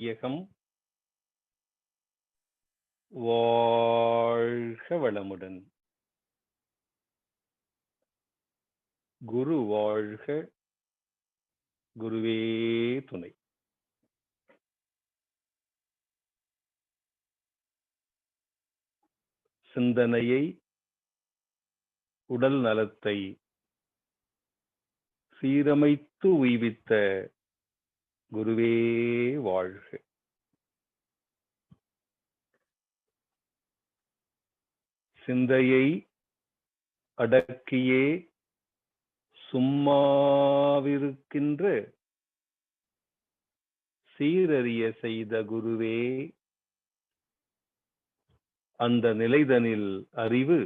வையகம் வாழ்க வளமுடன். குரு வாழ்க, குருவே துணை. சிந்தனையை, உடல் நலத்தை சீரமைத்து உய்வித்த குருவே வாழ்க. சிந்தையை அடக்கியே சும்மாவிருக்கின்ற சீரறிய செய்த குருவே, அந்த நிலைதனில் அறிவு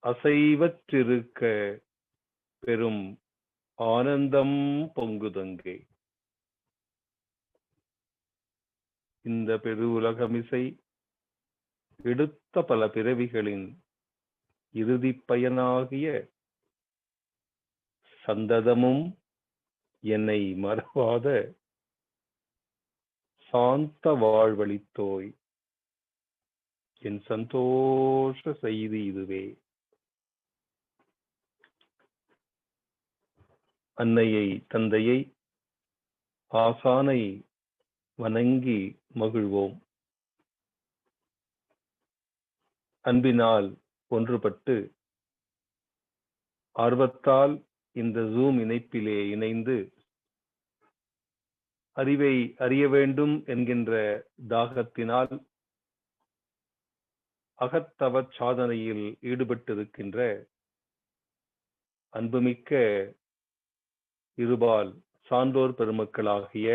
அசைவற்றிருக்க பெரும் ஆனந்தம் பொங்குதங்கே. இந்த பெரு உலகமிசை எடுத்த பல பிறவிகளின் இறுதி பயனாகிய சந்ததமும் என்னை மறவாத சாந்த வாழ்வழித்தோய். என் சந்தோஷ செய்தி இதுவே. அன்னையை, தந்தையை, ஆசானை வணங்கி மகிழ்வோம். அன்பினால் ஒன்றுபட்டு ஆர்வத்தால் இந்த ஜூம் இணைப்பிலே இணைந்து அறிவை அறிய வேண்டும் என்கின்ற தாகத்தினால் அகத்தவ சாதனையில் ஈடுபட்டிருக்கின்ற அன்புமிக்க இருபால் சான்றோர் பெருமக்களாகிய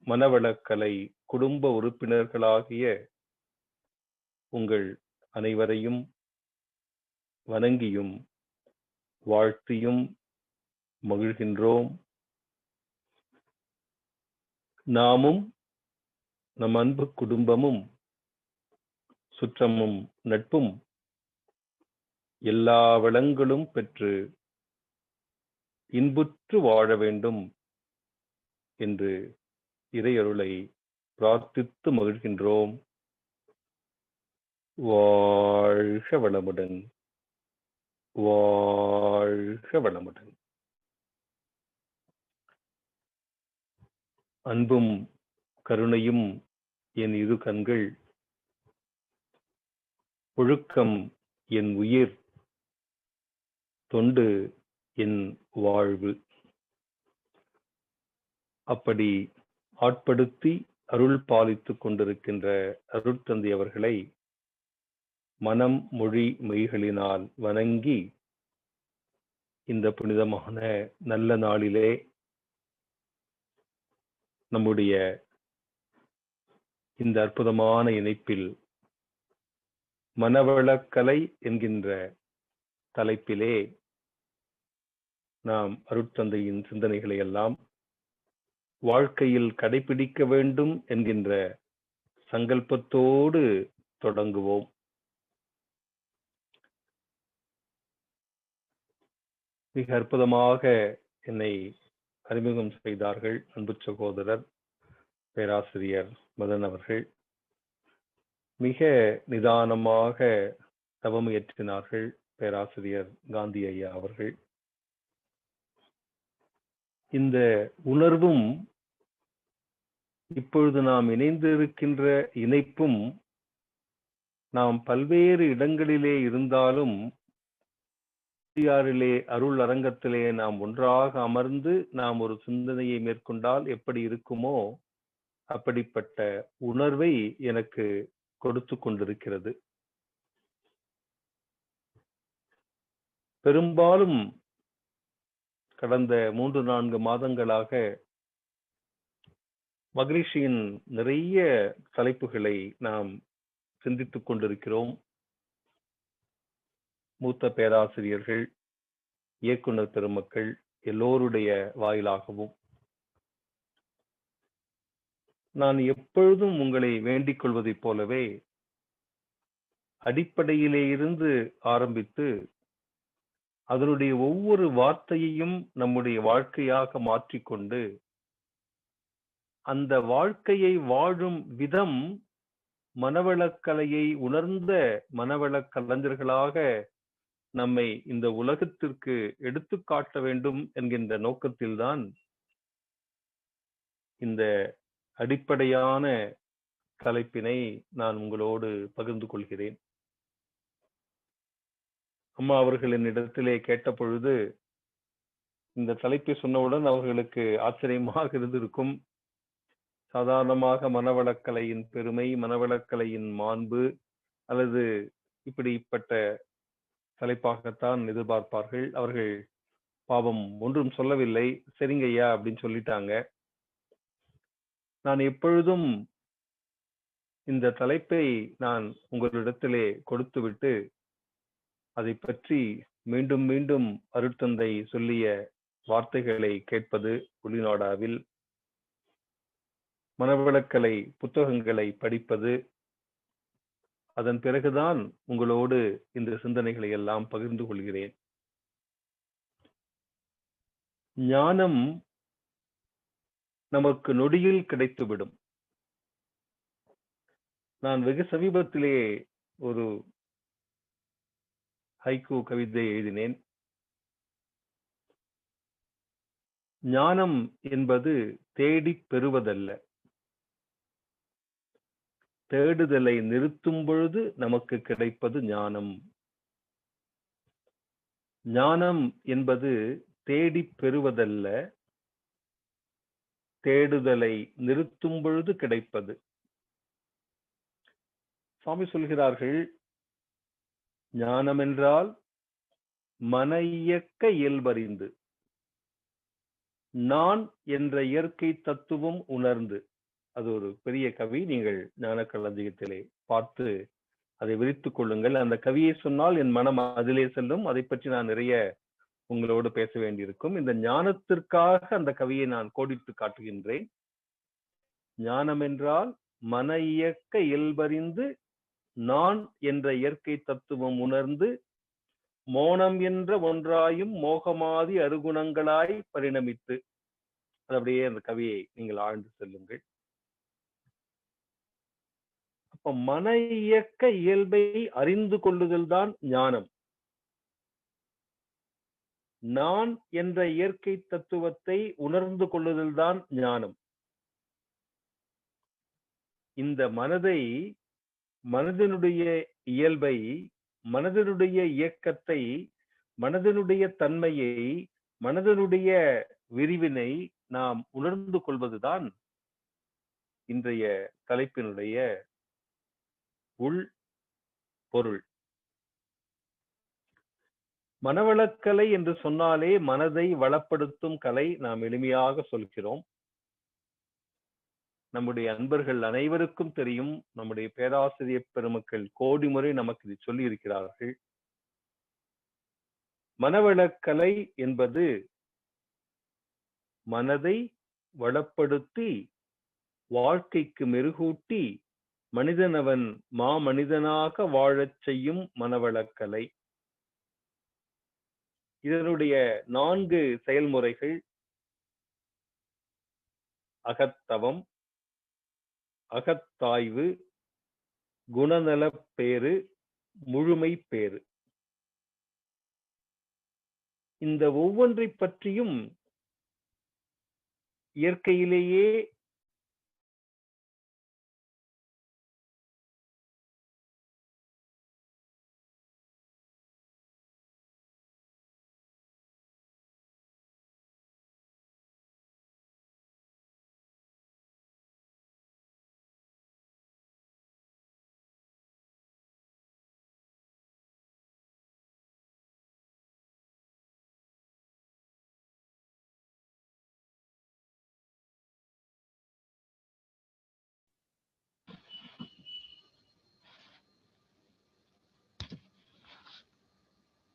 மனவளக்கலை குடும்ப உறுப்பினர்களாகிய உங்கள் அனைவரையும் வணங்கியும் வாழ்த்தியும் மகிழ்கின்றோம். நாமும் நம் அன்பு குடும்பமும் சுற்றமும் நட்பும் எல்லா வளங்களும் பெற்று இன்புற்று வாழ வேண்டும் என்று இறையருளை பிரார்த்தித்து மகிழ்கின்றோம். வாழ்க வளமுடன், வாழ்க வளமுடன். அன்பும் கருணையும் என் இரு கண்கள், ஒழுக்கம் என் உயிர், தொண்டு என் வாழ்வு. அப்படி ஆட்படுத்தி அருள் பாலித்துக் கொண்டிருக்கின்ற அருட்தந்தை அவர்களை மனம் மொழி மெய்களினால் வணங்கி, இந்த புனிதமான நல்ல நாளிலே நம்முடைய இந்த அற்புதமான இணைப்பில் மனவளக்கலை என்கின்ற தலைப்பிலே நாம் அருட்தந்தையின் சிந்தனைகளை எல்லாம் வாழ்க்கையில் கடைபிடிக்க வேண்டும் என்கின்ற சங்கல்பத்தோடு தொடங்குவோம். மிக அற்புதமாக என்னை அறிமுகம் செய்தார்கள் அன்பு சகோதரர் பேராசிரியர் மதன் அவர்கள். மிக நிதானமாக தவமுயற்றினார்கள் பேராசிரியர் காந்தி ஐயா அவர்கள். இந்த உணர்வும் இப்பொழுது நாம் இணைந்திருக்கின்ற இணைப்பும் நாம் பல்வேறு இடங்களிலே இருந்தாலும் அருள் அரங்கத்திலே நாம் ஒன்றாக அமர்ந்து நாம் ஒரு சிந்தனையை மேற்கொண்டால் எப்படி இருக்குமோ அப்படிப்பட்ட உணர்வை எனக்கு கொடுத்து கொண்டிருக்கிறது. பெரும்பாலும் கடந்த 3-4 மாதங்களாக மகரிஷியின் நிறைய தலைப்புகளை நாம் சிந்தித்துக் கொண்டிருக்கிறோம். மூத்த பேராசிரியர்கள், இயக்குனர் பெருமக்கள் எல்லோருடைய வாயிலாகவும் நான் எப்பொழுதும் உங்களை வேண்டிக் கொள்வதைப் போலவே அடிப்படையிலே இருந்து ஆரம்பித்து அதனுடைய ஒவ்வொரு வார்த்தையையும் நம்முடைய வாழ்க்கையாக மாற்றிக்கொண்டு அந்த வாழ்க்கையை வாழும் விதம் மனவளக்கலையை உணர்ந்த மனவளக் கலைஞர்களாக நம்மை இந்த உலகத்திற்கு எடுத்துக்காட்ட வேண்டும் என்கின்ற நோக்கத்தில்தான் இந்த அடிப்படையான தலைப்பினை நான் உங்களோடு பகிர்ந்து கொள்கிறேன். அம்மா அவர்கள் என்னிடத்திலே கேட்ட பொழுது இந்த தலைப்பை சொன்னவுடன் அவர்களுக்கு ஆச்சரியமாக இருந்திருக்கும். சாதாரணமாக மனவளக்கலையின் பெருமை, மனவளக்கலையின் மாண்பு அல்லது இப்படிப்பட்ட தலைப்பாகத்தான் எதிர்பார்ப்பார்கள். அவர்கள் பாவம் ஒன்றும் சொல்லவில்லை. சரிங்க ஐயா அப்படின்னு சொல்லிட்டாங்க. நான் எப்பொழுதும் இந்த தலைப்பை நான் உங்களிடத்திலே கொடுத்துவிட்டு அதை பற்றி மீண்டும் மீண்டும் அருட்தந்தை சொல்லிய வார்த்தைகளை கேட்பது ஒளிநாடாவில், மனவளக்கலை புத்தகங்களை படிப்பது, அதன் பிறகுதான் உங்களோடு இந்த சிந்தனைகளை எல்லாம் பகிர்ந்து கொள்கிறேன். ஞானம் நமக்கு நொடியில் கிடைத்துவிடும். நான் வெகு சமீபத்திலே ஒரு ஹைக்கூ கவிதை எழுதினேன். ஞானம் என்பது தேடிப் பெறுவதல்ல, தேடுதலை நிறுத்தும் பொழுது நமக்கு கிடைப்பது ஞானம். ஞானம் என்பது தேடிப் பெறுவதல்ல, தேடுதலை நிறுத்தும் பொழுது கிடைப்பது. சுவாமி சொல்கிறார்கள், ஞானம் என்றால் மன இயக்க இயல்பறிந்து, நான் என்ற இயற்கை தத்துவம் உணர்ந்து. அது ஒரு பெரிய கவி, நீங்கள் ஞான களஞ்சியத்திலே பார்த்து அதை விரித்துக் கொள்ளுங்கள். அந்த கவியை சொன்னால் என் மனம் அதிலே செல்லும். அதை பற்றி நான் நிறைய உங்களோடு பேச வேண்டியிருக்கும். இந்த ஞானத்திற்காக அந்த கவியை நான் கோடிட்டு காட்டுகின்றேன். ஞானம் என்றால் மன இயக்க இயல்பறிந்து, நான் என்ற இயற்கை தத்துவம் உணர்ந்து, மோனம் என்ற ஒன்றாயும் மோகமாதி அருகுணங்களாய் பரிணமித்து. அது அப்படியே அந்த கவியை நீங்கள் ஆழ்ந்து செல்லுங்கள். அப்ப மன இயக்க இயல்பை அறிந்து கொள்ளுதல் தான் ஞானம். நான் என்ற இயற்கை தத்துவத்தை உணர்ந்து கொள்ளுதல் தான் ஞானம். இந்த மனதை, மனதினுடைய இயல்பை, மனதினுடைய இயக்கத்தை, மனதினுடைய தன்மையை, மனதினுடைய விரிவினை நாம் உணர்ந்து கொள்வதுதான் இன்றைய தலைப்பினுடைய உள் பொருள். மனவளக்கலை என்று சொன்னாலே மனதை வளப்படுத்தும் கலை நாம் எளிமையாக சொல்கிறோம். நம்முடைய அன்பர்கள் அனைவருக்கும் தெரியும். நம்முடைய பேராசிரியர் பெருமக்கள் கோடி முறை நமக்கு இதை சொல்லி இருக்கிறார்கள். மனவளக்கலை என்பது மனதை வளப்படுத்தி வாழ்க்கைக்கு மெருகூட்டி மனிதனவன் மாமனிதனாக வாழச் செய்யும் மனவளக்கலை. இதனுடைய 4 செயல்முறைகள்: அகத்தவம், அகத்தாய்வு, குணநலப்பேறு, முழுமை பேறு. இந்த ஒவ்வொன்றை பற்றியும் இயற்கையிலேயே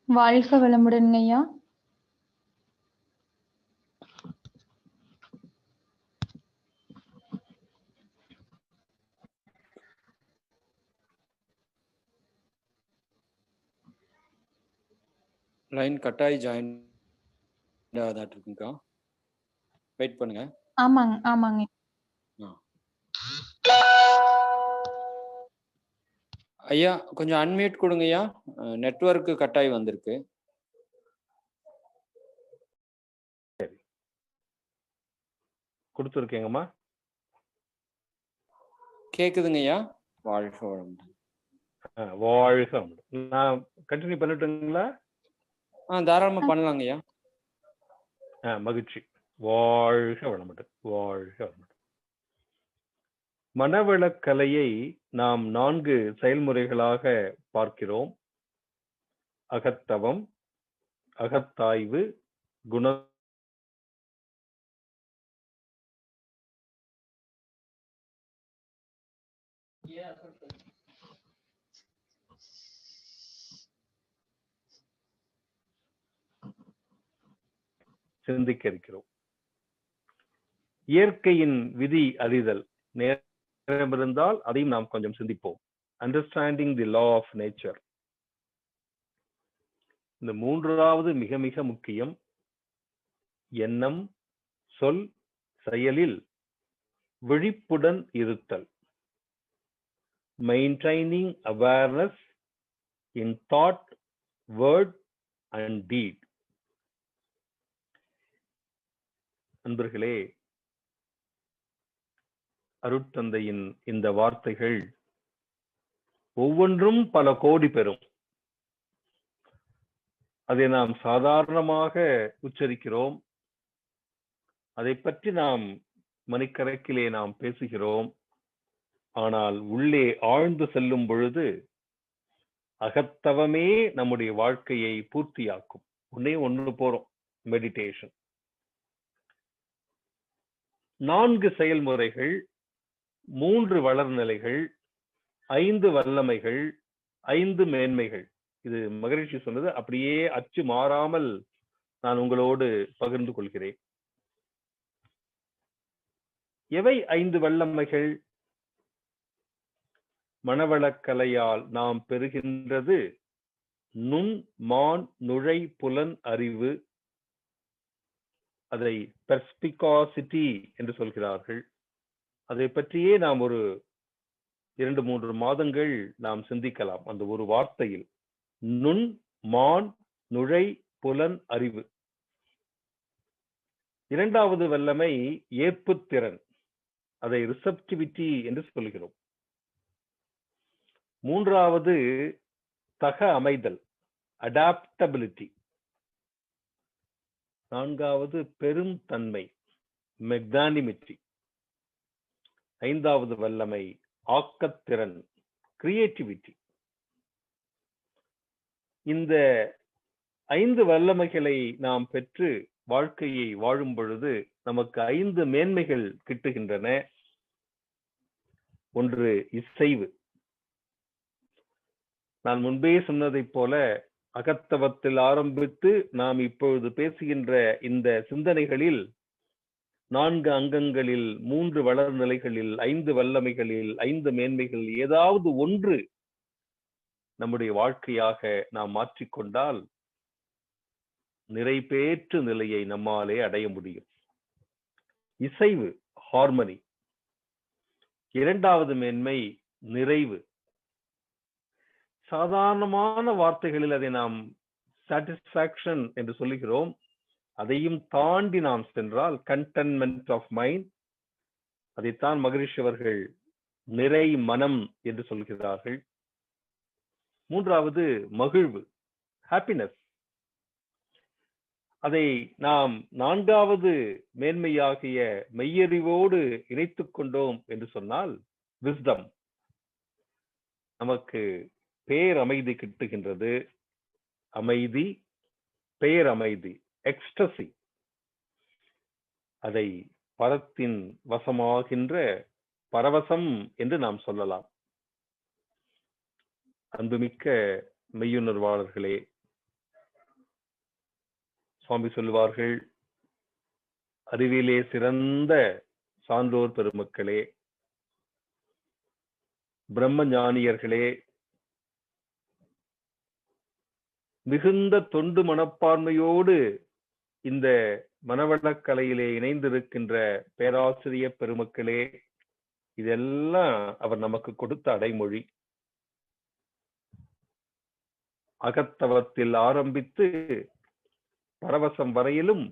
வாழ்க வளமுடன் ஐயா. லைன் கட்டாய் ஜாயின் ஆகாதாட்டு இருக்குங்கக்கா, வெயிட் பண்ணுங்க. ஆமாங்க ஆமாங்க. ஐயா கொஞ்சம் அன்மியூட் கொடுங்க ஐயா, நெட்வொர்க் கட்டாயி வந்திருக்கு. சரி, கொடுத்துருக்கேங்கம்மா. கேக்குதுங்க ஐயா. வாழ்க வளமுடன். வாழ்க வளமுடன். நான் கண்டினியூ பண்ணட்டுங்களா? தாராளமா பண்ணலாங்க ஐயா. மகிழ்ச்சி. வாழ்க வளமுடன். வாழ்க வளமுடன். மனவளக்கலையை நாம் 4 செயல்முறைகளாக பார்க்கிறோம். அகத்தவம், அகத்தாய்வு, குண சிந்திக்க இருக்கிறோம். இயற்கையின் விதி அறிதல் நேரம் இருந்தால் அதையும் நாம் கொஞ்சம் சிந்திப்போம். Understanding the law of nature. இந்த 3வது மிக மிக முக்கியம். எண்ணம், சொல், செயலில் விழிப்புடன் இருத்தல். Maintaining awareness in thought, word and deed. அன்பர்களே, அருட்தந்தையின் இந்த வார்த்தைகள் ஒவ்வொன்றும் பல கோடி பெறும். அதை நாம் சாதாரணமாக உச்சரிக்கிறோம். அதை பற்றி நாம் மணிக்கணக்கிலே நாம் பேசுகிறோம். ஆனால் உள்ளே ஆழ்ந்து செல்லும் பொழுது அகத்தவமே நம்முடைய வாழ்க்கையை பூர்த்தியாக்கும். ஒன்று போறோம், மெடிடேஷன். 4 செயல்முறைகள், 3 வளர்நிலைகள், 5 வல்லமைகள், 5 மேன்மைகள். இது மகரிஷி சொன்னது, அப்படியே அச்சு மாறாமல் நான் உங்களோடு பகிர்ந்து கொள்கிறேன். எவை 5 வல்லமைகள்? மனவளக்கலையால் நாம் பெறுகின்றது நுண் மான் நுழை புலன் அறிவு. அதை பெர்ஸ்பிகாசிட்டி என்று சொல்கிறார்கள். அதை பற்றியே நாம் ஒரு 2-3 மாதங்கள் நாம் சிந்திக்கலாம். அந்த ஒரு வார்த்தையில் நுண் மான் நுழை புலன் அறிவு. 2வது வல்லமை ஏற்புத்திறன். அதை ரிசப்டிவிட்டி என்று சொல்கிறோம். 3வது தக அமைதல், அடாப்டபிலிட்டி. 4வது பெரும் தன்மை, மெக்னானிமிட்டி. 5வது வல்லமை ஆக்கத்திறன், கிரியேட்டிவிட்டி. இந்த 5 வல்லமைகளை நாம் பெற்று வாழ்க்கையை வாழும் பொழுது நமக்கு 5 மேன்மைகள் கிட்டுகின்றன. ஒன்று இசைவு. நான் முன்பே சொன்னதைப் போல அகத்தவத்தில் ஆரம்பித்து நாம் இப்பொழுது பேசுகின்ற இந்த சிந்தனைகளில் 4 அங்கங்களில், 3 வளர்நிலைகளில், 5 வல்லமைகளில், 5 மேன்மைகள் ஏதாவது ஒன்று நம்முடைய வாழ்க்கையாக நாம் மாற்றிக்கொண்டால் நிறைபேற்று நிலையை நம்மாலே அடைய முடியும். இசைவு, ஹார்மனி. 2வது மேன்மை நிறைவு. சாதாரணமான வார்த்தைகளில் அதை நாம் சாட்டிஸ்பாக்சன் என்று சொல்லுகிறோம். அதையும் தாண்டி நாம் சென்றால் கண்டென்மென்ட் ஆஃப் மைண்ட். அதைத்தான் மகரிஷி அவர்கள் நிறை மனம் என்று சொல்கிறார்கள். 3வது மகிழ்வு, ஹாப்பினஸ். அதை நாம் 4வது மேன்மையாகிய மெய்யறிவோடு இணைத்துக் கொண்டோம் என்று சொன்னால் விஸ்டம். நமக்கு பேரமைதி கிட்டுகின்றது. அமைதி, பேரமைதி, எக்ஸ்டசி. அதை பரத்தின் வசமாகின்ற பரவசம் என்று நாம் சொல்லலாம். அன்புமிக்க மெய்யுணர்வாளர்களே, சுவாமி சொல்லுவார்கள், அறிவிலே சிறந்த சான்றோர் பெருமக்களே, பிரம்ம ஞானியர்களே, மிகுந்த தொண்டு மனப்பான்மையோடு இந்த மனவளக்கலையிலே இணைந்திருக்கின்ற பேராசிரியர் பெருமக்களே, இதெல்லாம் அவர் நமக்கு கொடுத்த அடைமொழி. அகத்தவத்தில் ஆரம்பித்து பரவசம் வரையிலும்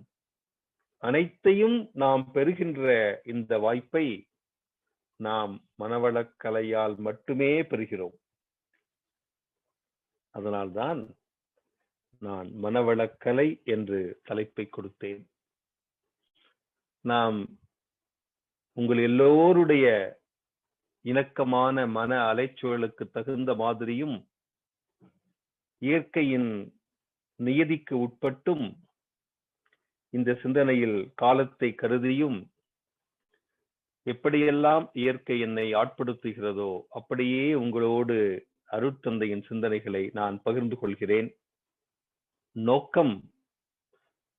அனைத்தையும் நாம் பெறுகின்ற இந்த வாய்ப்பை நாம் மனவளக்கலையால் மட்டுமே பெறுகிறோம். அதனால்தான் நான் மனவளக்கலை என்று தலைப்பை கொடுத்தேன். நாம் உங்கள் எல்லோருடைய இணக்கமான மன அலைச்சூழலுக்கு தகுந்த மாதிரியும் இயற்கையின் நியதிக்கு உட்பட்டும் இந்த சிந்தனையில் காலத்தை கருதியும் எப்படியெல்லாம் இயற்கை என்னை ஆட்படுத்துகிறதோ அப்படியே உங்களோடு அருட்தந்தையின் சிந்தனைகளை நான் பகிர்ந்து கொள்கிறேன். நோக்கம்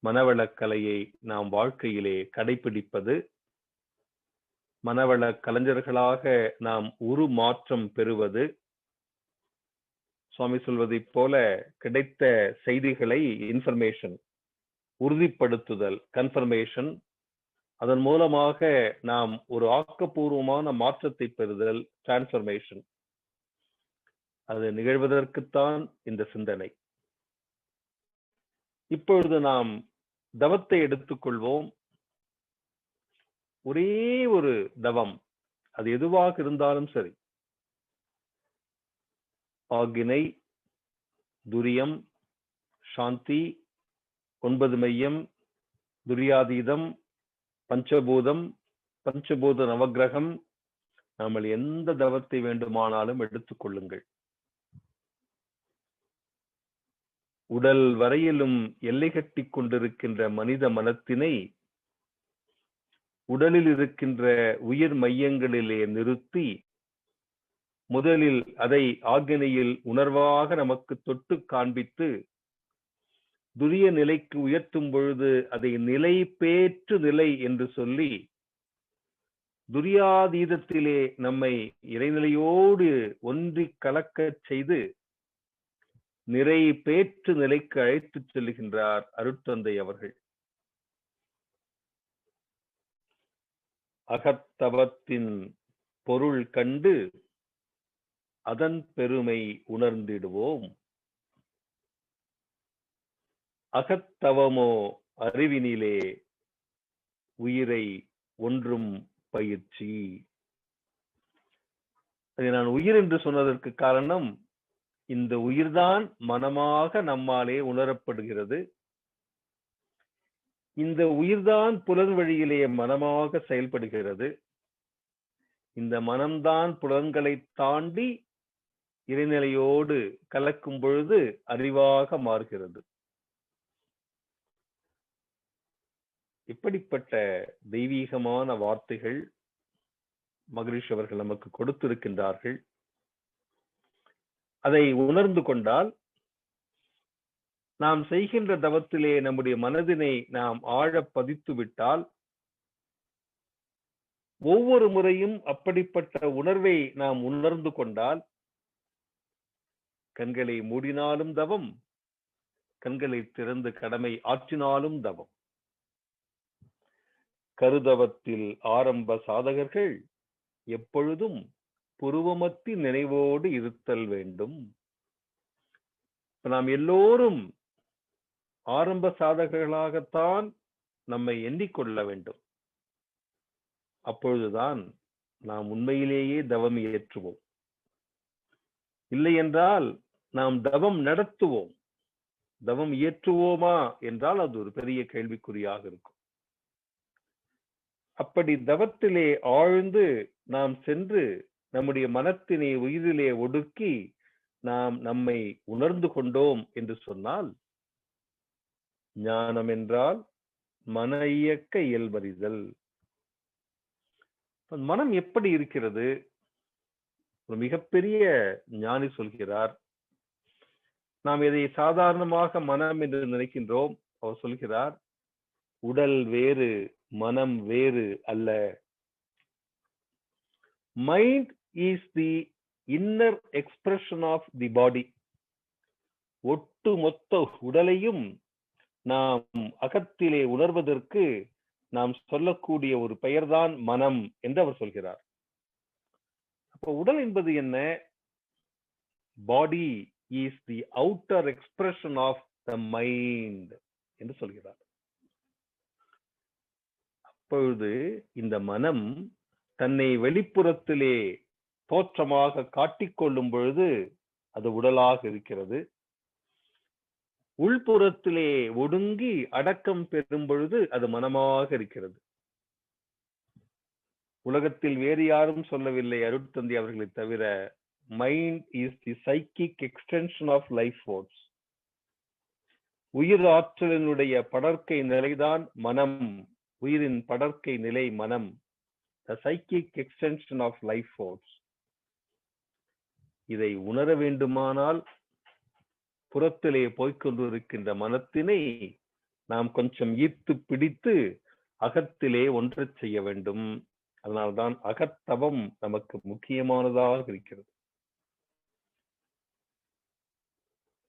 மனவளக்கலையை நாம் வாழ்க்கையிலே கடைபிடிப்பது, மனவள கலைஞர்களாக நாம் உருமாற்றம் பெறுவது, சுவாமி சொல்வதைப் போல கிடைத்த செய்திகளை இன்ஃபர்மேஷன் உறுதிப்படுத்துதல், கன்ஃபர்மேஷன், அதன் மூலமாக நாம் ஒரு ஆக்கப்பூர்வமான மாற்றத்தை பெறுதல், டிரான்ஸ்ஃபர்மேஷன். அது நிகழ்வதற்குத்தான் இந்த சிந்தனை. இப்பொழுது நாம் தவத்தை எடுத்துக்கொள்வோம். ஒரே ஒரு தவம், அது எதுவாக இருந்தாலும் சரி, ஆகினை, துரியம், சாந்தி, 9 மையம், துரியாதீதம், பஞ்சபூதம், பஞ்சபூத நவகிரகம், நாமல் எந்த தவத்தை வேண்டுமானாலும் எடுத்துக்கொள்ளுங்கள். உடல் வரையிலும் எல்லை கட்டி கொண்டிருக்கின்ற மனித மனத்தினை உடலில் இருக்கின்ற உயிர் மையங்களிலே நிறுத்தி முதலில் அதை ஆக்னியில் உணர்வாக நமக்கு தொட்டு காண்பித்து துரிய நிலைக்கு உயர்த்தும் பொழுது அதை நிலை பேற்று நிலை என்று சொல்லி துரியாதீதத்திலே நம்மை இறைநிலையோடு ஒன்றி கலக்கச் செய்து நிறை பேற்று நிலைக்கு அழைத்துச் செல்கின்றார் அருட்தந்தை அவர்கள். அகத்தவத்தின் பொருள் கண்டு அதன் பெருமை உணர்ந்திடுவோம். அகத்தவமோ அறிவினிலே உயிரை ஒன்றும் பயிற்சி. அதை நான் உயிர் என்று சொன்னதற்கு காரணம், இந்த உயிர்தான் மனமாக நம்மாலே உணரப்படுகிறது. இந்த உயிர்தான் புலன் வழியிலே மனமாக செயல்படுகிறது. இந்த மனம்தான் புலன்களை தாண்டி இறைநிலையோடு கலக்கும் பொழுது அறிவாக மாறுகிறது. இப்படிப்பட்ட தெய்வீகமான வார்த்தைகள் மகரிஷி அவர்கள் நமக்கு கொடுத்திருக்கின்றார்கள். அதை உணர்ந்து கொண்டால் நாம் செய்கின்ற தவத்திலே நம்முடைய மனதினை நாம் ஆழ பதித்து விட்டால் ஒவ்வொரு முறையும் அப்படிப்பட்ட உணர்வை நாம் உணர்ந்து கொண்டால் கண்களை மூடினாலும் தவம், கண்களை திறந்து கடமை ஆற்றினாலும் தவம். கருதவத்தில் ஆரம்ப சாதகர்கள் எப்பொழுதும் புருவமத்தி நினைவோடு இருத்தல் வேண்டும். நாம் எல்லோரும் ஆரம்ப சாதகர்களாகத்தான் நம்மை எண்ணிக்கொள்ள வேண்டும். அப்பொழுதுதான் நாம் உண்மையிலேயே தவம் இயற்றுவோம். இல்லை என்றால் நாம் தவம் நடத்துவோம். தவம் இயற்றுவோமா என்றால் அது ஒரு பெரிய கேள்விக்குறியாக இருக்கும். அப்படி தவத்திலே ஆழ்ந்து நாம் சென்று நம்முடைய மனத்தினை உயிரிலே ஒடுக்கி நாம் நம்மை உணர்ந்து கொண்டோம் என்று சொன்னால், ஞானம் என்றால் மன இயக்க இயல்பறிதல். மனம் எப்படி இருக்கிறது? ஒரு மிகப்பெரிய ஞானி சொல்கிறார். நாம் இதை சாதாரணமாக மனம் என்று நினைக்கின்றோம். அவர் சொல்கிறார், உடல் வேறு மனம் வேறு அல்ல. Mind is the inner expression of the body. ஒட்டு மொத்த உடலையும் நாம் அகத்திலே உணர்வதற்கு நாம் சொல்லக்கூடிய ஒரு பெயர்தான் மனம் என்று அவர் சொல்கிறார். அப்போ உடல் என்பது என்ன? பாடி is the outer expression of the mind என்று சொல்கிறார். அப்பொழுது இந்த மனம் தன்னை வெளிப்புறத்திலே தோற்றமாக காட்டிக்கொள்ளும் பொழுது அது உடலாக இருக்கிறது. உள்புறத்திலே ஒடுங்கி அடக்கம் பெறும் பொழுது அது மனமாக இருக்கிறது. உலகத்தில் வேறு யாரும் சொல்லவில்லை அருட்தந்தை அவர்களை தவிர, mind is the psychic extension of life force. உயிர் ஆற்றலினுடைய படர்க்கை நிலைதான் மனம். உயிரின் படர்க்கை நிலை மனம். The psychic extension of life force. இதை உணர வேண்டுமானால் புறத்திலே போய்கொண்டிருக்கின்ற மனத்தினை நாம் கொஞ்சம் ஈர்த்து பிடித்து அகத்திலே ஒன்று செய்ய வேண்டும். அதனால்தான் அகத்தவம் நமக்கு முக்கியமானதாக இருக்கிறது.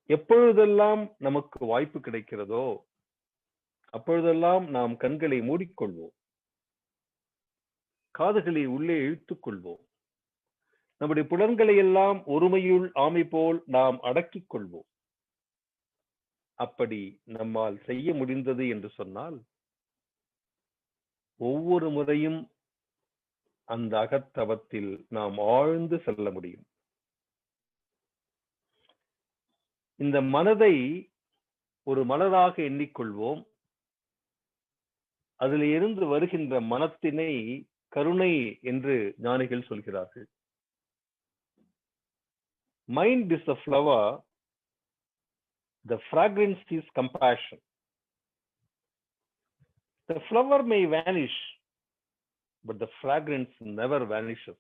எப்பொழுதெல்லாம் நமக்கு வாய்ப்பு கிடைக்கிறதோ அப்பொழுதெல்லாம் நாம் கண்களை மூடிக்கொள்வோம், காதுகளை உள்ளே இழுத்துக் கொள்வோம், நம்முடைய புலன்களை எல்லாம் ஒருமையுள் ஆமை போல் நாம் அடக்கிக் கொள்வோம். அப்படி நம்மால் செய்ய முடிந்தது என்று சொன்னால் ஒவ்வொரு முறையும் அந்த அகத்தவத்தில் நாம் ஆழ்ந்து செல்ல முடியும். இந்த மனதை ஒரு மலராக எண்ணிக்கொள்வோம். அதில் இருந்து வருகின்ற மனத்தினை கருணை என்று ஞானிகள் சொல்கிறார்கள். Mind is a flower, the fragrance is compassion. The flower may vanish, but the fragrance never vanishes.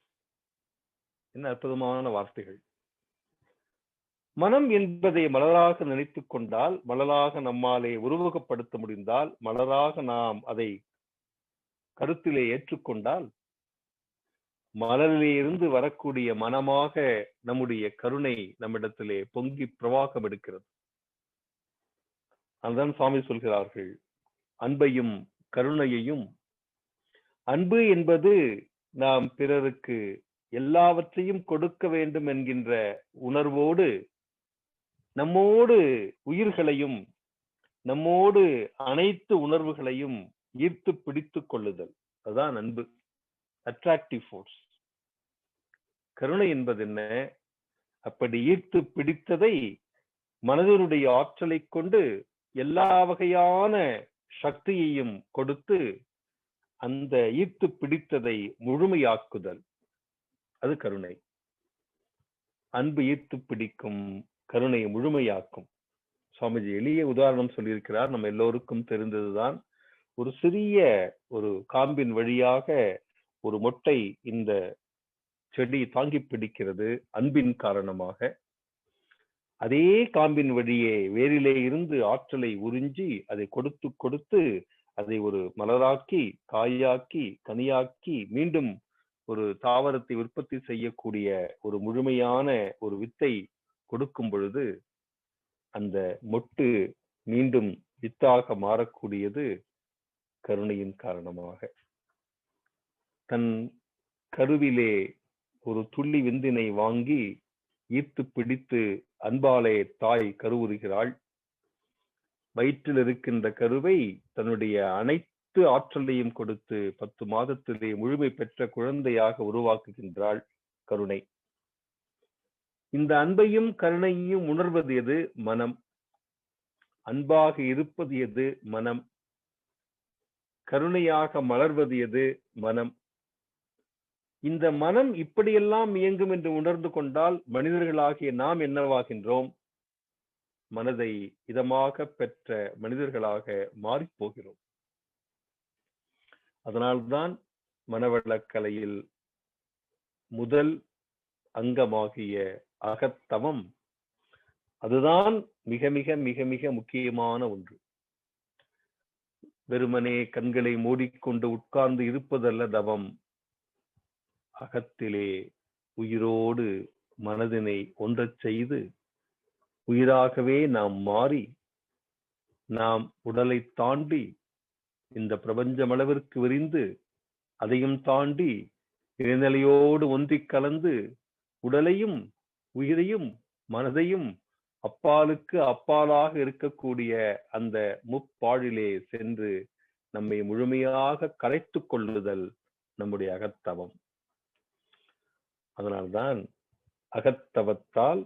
என்ன அற்புதமான வார்த்தைகள். மனம் என்பதை மலராக நினைத்துக் கொண்டால், மலராக நம்மாலே உருவகப்படுத்த முடிந்தால், மலராக நாம் அதை கருத்திலே ஏற்றுக்கொண்டால், மலரிலே இருந்து வரக்கூடிய மனமாக நம்முடைய கருணை நம்மிடத்திலே பொங்கி பிரவாகம் எடுக்கிறது. அதுதான் சுவாமி சொல்கிறார்கள், அன்பையும் கருணையையும். அன்பு என்பது நாம் பிறருக்கு எல்லாவற்றையும் கொடுக்க வேண்டும் என்கின்ற உணர்வோடு நம்மோடு உயிர்களையும் நம்மோடு அனைத்து உணர்வுகளையும் ஈர்த்து பிடித்துக் கொள்ளுதல். அதுதான் அன்பு, அட்ராக்டிவ் ஃபோர்ஸ். கருணை என்பது என்ன? அப்படி ஈர்த்து பிடித்ததை மனதினுடைய ஆற்றலை கொண்டு எல்லா வகையான சக்தியையும் கொடுத்து அந்த ஈர்த்து பிடித்ததை முழுமையாக்குதல், அது கருணை. அன்பு ஈர்த்து பிடிக்கும், கருணை முழுமையாக்கும். சுவாமிஜி எளிய உதாரணம் சொல்லியிருக்கிறார், நம்ம எல்லோருக்கும் தெரிந்ததுதான். ஒரு சிறிய ஒரு காம்பின் வழியாக ஒரு மொட்டை இந்த செடி தாங்கி பிடிக்கிறது அன்பின் காரணமாக. அதே காம்பின் வழியே வேரிலே இருந்து ஆற்றலை உறிஞ்சி அதை கொடுத்து கொடுத்து அதை ஒரு மலராக்கி, காயாக்கி, கனியாக்கி, மீண்டும் ஒரு தாவரத்தை உற்பத்தி செய்யக்கூடிய ஒரு முழுமையான ஒரு வித்தை கொடுக்கும் பொழுது அந்த மொட்டு மீண்டும் வித்தாக மாறக்கூடியது கருணையின் காரணமாக. தன் கருவிலே ஒரு துள்ளி விந்தினை வாங்கி ஈர்த்து பிடித்து அன்பாலே தாய் கருவுறுகிறாள். வயிற்றில் இருக்கின்ற கருவை தன்னுடைய அனைத்து ஆற்றலையும் கொடுத்து 10 மாதத்திலே முழுமை பெற்ற குழந்தையாக உருவாக்குகின்றாள் கருணை. இந்த அன்பையும் கருணையையும் உணர்வது எது? மனம். அன்பாக இருப்பது எது? மனம். கருணையாக மலர்வது எது? மனம். இந்த மனம் இப்படியெல்லாம் இயங்கும் என்று உணர்ந்து கொண்டால் மனிதர்களாகிய நாம் என்னவாகின்றோம்? மனதை இதமாக பெற்ற மனிதர்களாக மாறிப்போகிறோம். அதனால்தான் மனவளக்கலையில் முதல் அங்கமாகிய அகத்தவம், அதுதான் மிக மிக மிக மிக முக்கியமான ஒன்று. வெறுமனே கண்களை மூடிக்கொண்டு உட்கார்ந்து இருப்பதல்ல தவம். அகத்திலே உயிரோடு மனதினை ஒன்றச் செய்து உயிராகவே நாம் மாறி, நாம் உடலை தாண்டி இந்த பிரபஞ்சமளவிற்கு விரிந்து அதையும் தாண்டி இறைநிலையோடு ஒன்றிக் கலந்து உடலையும் உயிரையும் மனதையும் அப்பாலுக்கு அப்பாலாக இருக்கக்கூடிய அந்த முப்பாழிலே சென்று நம்மை முழுமையாக கரைத்துக் கொள்ளுதல் நம்முடைய அகத்தவம். அதனால்தான் அகத்தவத்தால்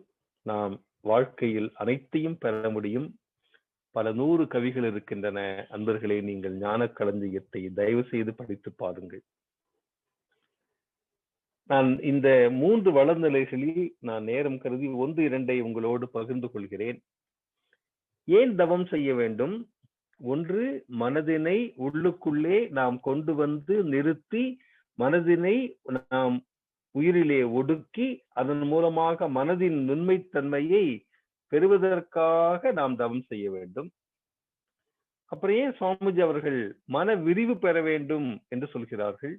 நாம் வாழ்க்கையில் அனைத்தையும் பெற முடியும். பல 100 கவிகள் இருக்கின்றன. அன்பர்களே, நீங்கள் ஞான களஞ்சியத்தை தயவு செய்து படித்து பாருங்கள். நான் இந்த 3 வளர்நிலைகளில் நான் நேரம் கருதி 1, 2 உங்களோடு பகிர்ந்து கொள்கிறேன். ஏன் தவம் செய்ய வேண்டும்? ஒன்று, மனதினை உள்ளுக்குள்ளே நாம் கொண்டு வந்து நிறுத்தி மனதினை நாம் உயிரிலே ஒடுக்கி அதன் மூலமாக மனதின் நுண்மைத்தன்மையை பெறுவதற்காக நாம் தவம் செய்ய வேண்டும். அப்புறம் ஏன் சுவாமிஜி அவர்கள் மன விரிவு பெற வேண்டும் என்று சொல்கிறார்கள்?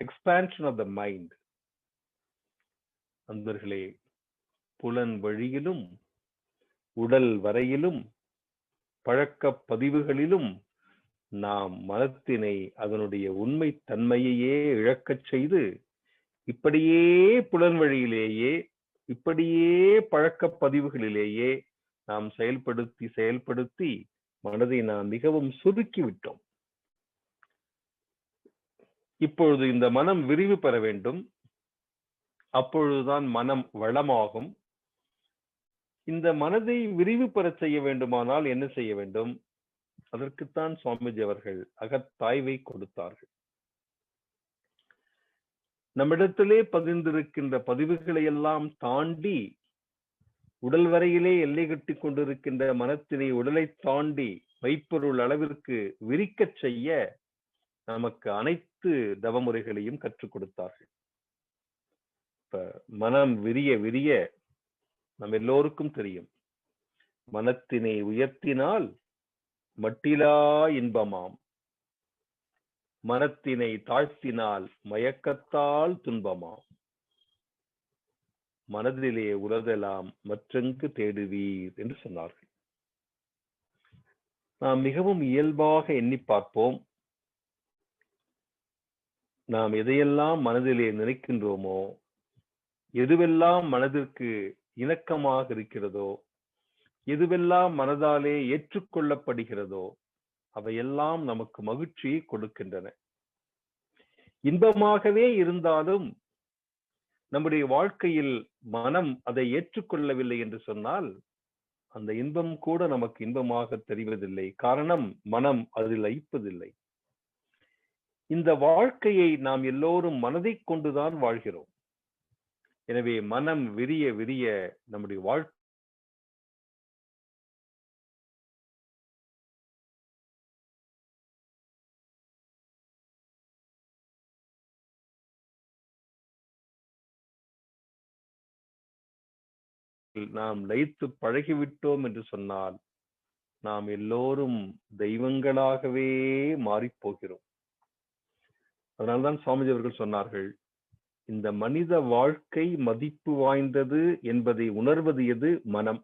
Expansion of the mind. அன்பர்களே, புலன் வழியிலும் உடல் வரையிலும் பழக்க பதிவுகளிலும் நாம் மனத்தினை அதனுடைய உண்மை தன்மையையே இழக்கச் செய்து இப்படியே புலன் வழியிலேயே இப்படியே பழக்க பதிவுகளிலேயே நாம் செயல்படுத்தி மனதை நாம் மிகவும் சுருக்கி விட்டோம். இப்பொழுது இந்த மனம் விரிவு பெற வேண்டும். அப்பொழுதுதான் மனம் வளமாகும். இந்த மனதை விரிவு பெற செய்ய வேண்டுமானால் என்ன செய்ய வேண்டும்? அதற்குத்தான் சுவாமிஜி அவர்கள் அகத்தாய்வை கொடுத்தார்கள். நம்மிடத்திலே பதிந்திருக்கின்ற பதிவுகளை எல்லாம் தாண்டி உடல் வரையிலே எல்லை கட்டி கொண்டிருக்கின்ற மனத்தினை உடலை தாண்டி மெய்ப்பொருள் அளவிற்கு விரிக்கச் செய்ய நமக்கு அனைத்து தவமுறைகளையும் கற்றுக் கொடுத்தார்கள். இப்ப மனம் விரிய விரிய நம் எல்லோருக்கும் தெரியும், மனத்தினை உயர்த்தினால் மட்டிலா இன்பமாம், மனத்தினை தாழ்த்தினால் மயக்கத்தால் துன்பமாம், மனதிலே உலகெல்லாம் மற்றெங்கு தேடுவீர் என்று சொன்னார்கள். நாம் மிகவும் இயல்பாக எண்ணி பார்ப்போம். நாம் எதையெல்லாம் மனதிலே நினைக்கின்றோமோ, எதுவெல்லாம் மனதிற்கு இணக்கமாக இருக்கிறதோ, எதுவெல்லாம் மனதாலே ஏற்றுக்கொள்ளப்படுகிறதோ அவையெல்லாம் நமக்கு மகிழ்ச்சியை கொடுக்கின்றன. இன்பமாகவே இருந்தாலும் நம்முடைய வாழ்க்கையில் மனம் அதை ஏற்றுக்கொள்ளவில்லை என்று சொன்னால் அந்த இன்பம் கூட நமக்கு இன்பமாக தெரிவதில்லை. காரணம், மனம் அதில் லயிப்பதில்லை. இந்த வாழ்க்கையை நாம் எல்லோரும் மனதை கொண்டுதான் வாழ்கிறோம். எனவே மனம் விரிய விரிய நம்முடைய வாழ்க்கை நாம் லயித்து பழகிவிட்டோம் என்று சொன்னால் நாம் எல்லோரும் தெய்வங்களாகவே மாறிப்போகிறோம். அதனால்தான் சுவாமிஜி அவர்கள் சொன்னார்கள், இந்த மனித வாழ்க்கை மதிப்பு வாய்ந்தது என்பதை உணர்வது எது? மனம்.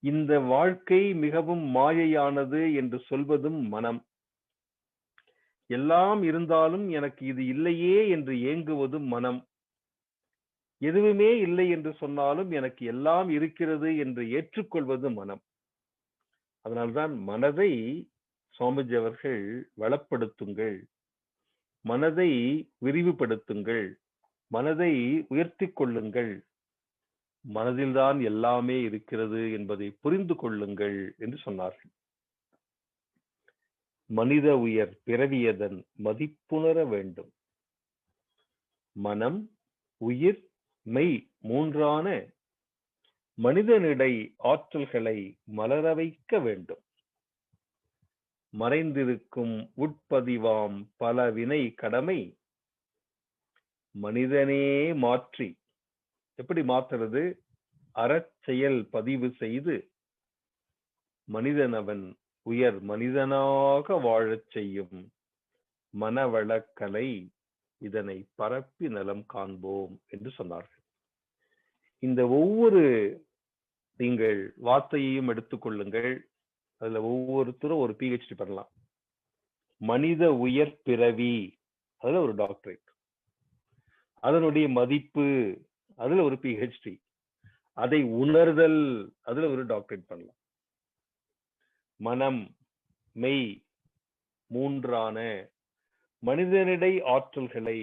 இந்த வாழ்க்கை மிகவும் மாயையானது என்று சொல்வதும் மனம். எல்லாம் இருந்தாலும் எனக்கு இது இல்லையே என்று ஏங்குவதும் மனம். எதுவுமே இல்லை என்று சொன்னாலும் எனக்கு எல்லாம் இருக்கிறது என்று ஏற்றுக்கொள்வது மனம். அதனால்தான் மனதை சுவாமிஜி அவர்கள் வளப்படுத்துங்கள், மனதை விரிவுபடுத்துங்கள், மனதை உயர்த்தி கொள்ளுங்கள், மனதில்தான் எல்லாமே இருக்கிறது என்பதை புரிந்து கொள்ளுங்கள் என்று சொன்னார்கள். மனித உயர் பிறவியதன் மதிப்புணர வேண்டும். மனம், உயிர், மெய் மூன்றான மனிதனிடை ஆற்றல்களை மலர வைக்க வேண்டும். மறைந்திருக்கும் உட்பதிவாம் பல வினை கடமை மனிதனே மாற்றி, எப்படி மாற்றுறது? அறச்செயல் பதிவு செய்து மனிதனவன் உயர் மனிதனாக வாழச் செய்யும் மனவளக்கலை, இதனை பரப்பி நலம் காண்போம் என்று சொன்னார்கள். இந்த ஒவ்வொரு நீங்கள் வார்த்தையையும் எடுத்துக்கொள்ளுங்கள், அதுல ஒவ்வொருத்தரும் ஒரு PhD பண்ணலாம். மனித உயர் பிறவி, அதுல ஒரு டாக்டரேட். அதனுடைய மதிப்பு, அதுல ஒரு PhD. அதை உணர்தல், அதுல ஒரு டாக்டரேட் பண்ணலாம். மனம், மெய் மூன்றான மனிதனிடை ஆற்றல்களை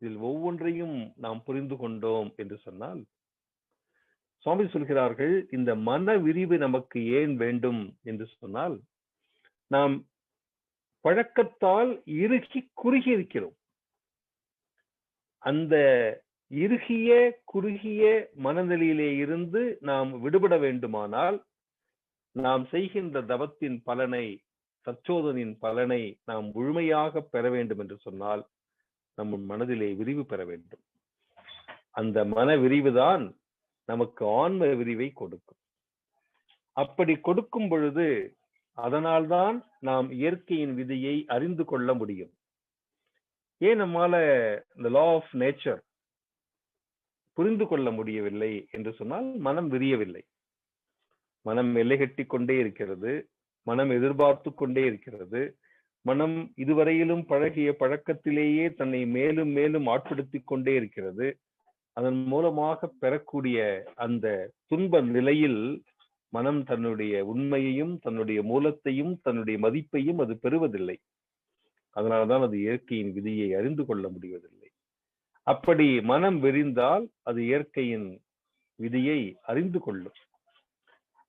இதில் ஒவ்வொன்றையும் நாம் புரிந்து கொண்டோம் என்று சொன்னால், சுவாமி சொல்கிறார்கள், இந்த மன விரிவு நமக்கு ஏன் வேண்டும் என்று சொன்னால், நாம் பழக்கத்தால் இறுகி குறுகி இருக்கிறோம். அந்த இறுகிய குறுகிய மனநிலையிலே இருந்து நாம் விடுபட வேண்டுமானால், நாம் செய்கின்ற தவத்தின் பலனை, சச்சோதனின் பலனை நாம் முழுமையாக பெற வேண்டும் என்று சொன்னால், நம் மனதிலே விரிவு பெற வேண்டும். அந்த மன விரிவுதான் நமக்கு ஆன்ம விரிவை கொடுக்கும். அப்படி கொடுக்கும் பொழுது, அதனால்தான் நாம் இயற்கையின் விதியை அறிந்து கொள்ள முடியும். ஏன் நம்மால இந்த லா ஆஃப் நேச்சர் புரிந்து கொள்ள முடியவில்லை என்று சொன்னால், மனம் விரியவில்லை. மனம் எல்லை கட்டி கொண்டே இருக்கிறது, மனம் எதிர்பார்த்து கொண்டே இருக்கிறது. மனம் இதுவரையிலும் பழகிய பழக்கத்திலேயே தன்னை மேலும் மேலும் ஆட்படுத்திக் கொண்டே இருக்கிறது. அதன் மூலமாக பெறக்கூடிய அந்த துன்ப நிலையில் மனம் தன்னுடைய உண்மையையும் தன்னுடைய மூலத்தையும் தன்னுடைய மதிப்பையும் அது பெறுவதில்லை. அதனால்தான் அது இயற்கையின் விதியை அறிந்து கொள்ள முடிவதில்லை. அப்படி மனம் விரிந்தால் அது இயற்கையின் விதியை அறிந்து கொள்ளும்.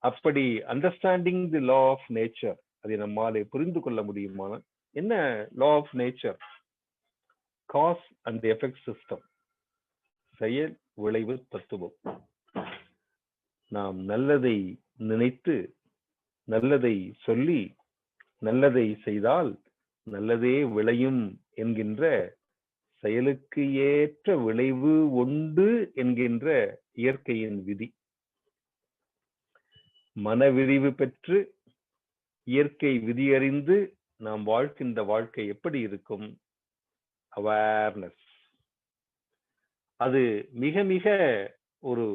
அப்படி understanding the law of nature, அதை நம்மாலே புரிந்து கொள்ள முடியுமான என்ன law of nature? Cause and effect system, செயல் விளைவு தத்துவம். நாம் நல்லதை நினைத்து நல்லதை சொல்லி நல்லதை செய்தால் நல்லதே விளையும் என்கின்ற செயலுக்கு ஏற்ற விளைவு உண்டு என்கின்ற இயற்கையின் விதி. மனவிரிவு பெற்று இயற்கை விதியறிந்து நாம் வாழ்கின்ற வாழ்க்கை எப்படி இருக்கும்? அவேர்னஸ். அது மிக மிக ஒரு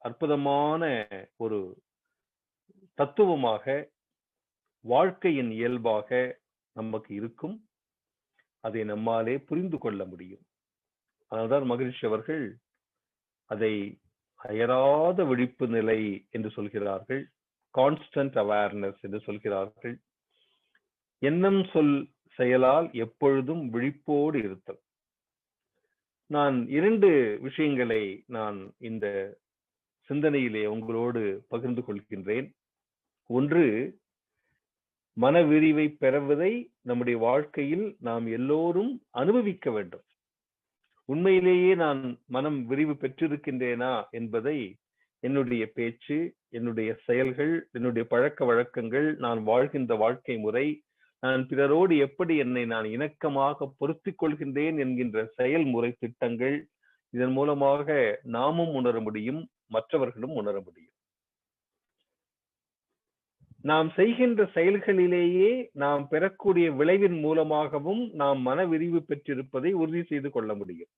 அற்புதமான ஒரு தத்துவமாக, வாழ்க்கையின் இயல்பாக நமக்கு இருக்கும். அதை நம்மாலே புரிந்து கொள்ள முடியும். அதனால்தான் மகிழ்ச்சி அவர்கள் அதை அயராத விழிப்பு நிலை என்று சொல்கிறார்கள், கான்ஸ்டன்ட் அவேர்னஸ் என்று சொல்கிறார்கள். எண்ணம் சொல் செயலால் எப்பொழுதும் விழிப்போடு இருத்தல். நான் 2 விஷயங்களை நான் இந்த சிந்தனையிலே உங்களோடு பகிர்ந்து கொள்கின்றேன். ஒன்று, மனவிரிவை பெறுவதை நம்முடைய வாழ்க்கையில் நாம் எல்லோரும் அனுபவிக்க வேண்டும். உண்மையிலேயே நான் மனம் விரிவு பெற்றிருக்கின்றேனா என்பதை என்னுடைய பேச்சு, என்னுடைய செயல்கள், என்னுடைய பழக்க வழக்கங்கள், நான் வாழ்கின்ற வாழ்க்கை முறை, நான் பிறரோடு எப்படி என்னை நான் இணக்கமாக பொருத்திக் கொள்கின்றேன் என்கின்ற செயல்முறை திட்டங்கள், இதன் மூலமாக நாமும் உணர முடியும், மற்றவர்களும் உணர முடியும். நாம் செய்கின்ற செயல்களிலேயே நாம் பெறக்கூடிய விளைவின் மூலமாகவும் நாம் மன விரிவு பெற்றிருப்பதை உறுதி செய்து கொள்ள முடியும்.